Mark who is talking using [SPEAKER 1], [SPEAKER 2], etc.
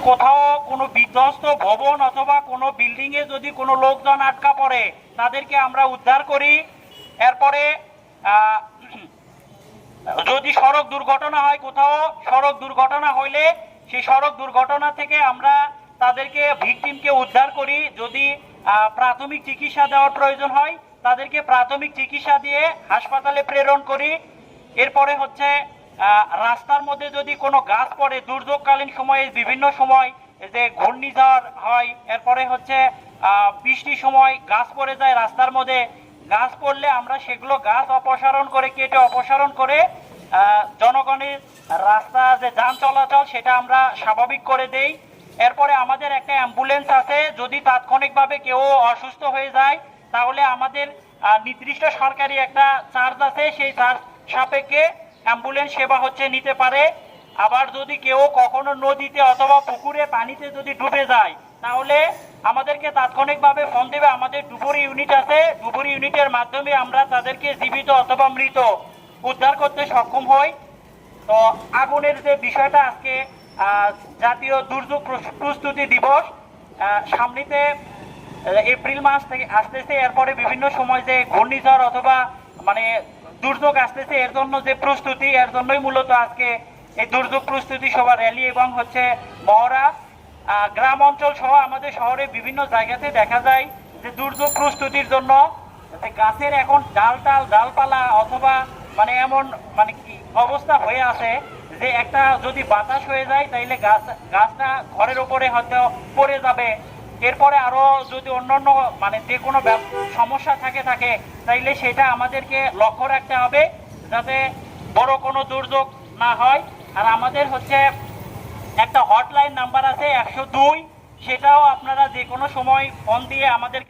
[SPEAKER 1] কোথাও কোনো বিধ্বস্ত ভবন অথবা কোনো বিল্ডিং এ যদি কোনো লোকজন আটকা পড়ে তাদেরকে আমরা উদ্ধার করি। এরপরে যদি সড়ক দুর্ঘটনা হয়, কোথাও সড়ক দুর্ঘটনা হইলে সেই সড়ক দুর্ঘটনা থেকে আমরা তাদেরকে ভিকটিমকে উদ্ধার করি। যদি প্রাথমিক চিকিৎসা দেওয়ার প্রয়োজন হয় তাদেরকে প্রাথমিক চিকিৎসা দিয়ে হাসপাতালে প্রেরণ করি। এরপরে হচ্ছে রাস্তার মধ্যে যদি কোনো গাছ পড়ে, দুর্যোগকালীন সময়ে বিভিন্ন সময় যে ঘূর্ণিঝড় হয়, এরপরে হচ্ছে বৃষ্টির সময় গাছ পড়ে যায় রাস্তার মধ্যে, গাছ পড়লে আমরা সেগুলো গাছ অপসারণ করে, কেটে অপসারণ করে জনগণের রাস্তা যে যান চলাচল সেটা আমরা স্বাভাবিক করে দেই। এরপরে আমাদের একটা অ্যাম্বুলেন্স আছে, যদি তাৎক্ষণিকভাবে কেউ অসুস্থ হয়ে যায় তাহলে আমাদের নির্দিষ্ট সরকারি একটা চার্জ আছে, সেই চার্জ সাপেক্ষে অ্যাম্বুলেন্স সেবা হচ্ছে নিতে পারে। আবার যদি কেউ কখনো নদীতে অথবা পুকুরে পানিতে যদি ডুবে যায় তাহলে আমাদেরকে তাৎক্ষণিকভাবে ফোন দেবে। আমাদের ডুবুরি ইউনিট আছে, ডুবুরি ইউনিটের মাধ্যমে আমরা তাদেরকে জীবিত অথবা মৃত উদ্ধার করতে সক্ষম হই। তো আগুনের যে বিষয়টা, আজকে জাতীয় দুর্যোগ প্রস্তুতি দিবস সামনেতে এপ্রিল মাস থেকে আসতেছে, এরপরে বিভিন্ন সময় যে ঘূর্ণিঝড় অথবা মানে দুর্যোগ আসতেছে, এর জন্য যে প্রস্তুতি, এর জন্যই মূলত আজকে এই দুর্যোগ প্রস্তুতি সভা, র্যালি এবং হচ্ছে মহড়া। গ্রাম অঞ্চল সহ আমাদের শহরে বিভিন্ন জায়গাতে দেখা যায় যে দুর্যোগ প্রস্তুতির জন্য গাছের এখন ডালপালা অথবা মানে এমন মানে কি অবস্থা হয়ে আছে যে একটা যদি বাতাস হয়ে যায় তাইলে গাছটা ঘরের উপরে হয়তো পড়ে যাবে। এরপরে আরো যদি অন্যান্য মানে যে কোনো সমস্যা থাকে তাইলে সেটা আমাদেরকে লক্ষ্য রাখতে হবে যাতে বড় কোনো দুর্যোগ না হয়। আর আমাদের হচ্ছে একটা হটলাইন নাম্বার আছে 102, সেটাও আপনারা যে কোনো সময় ফোন দিয়ে আমাদের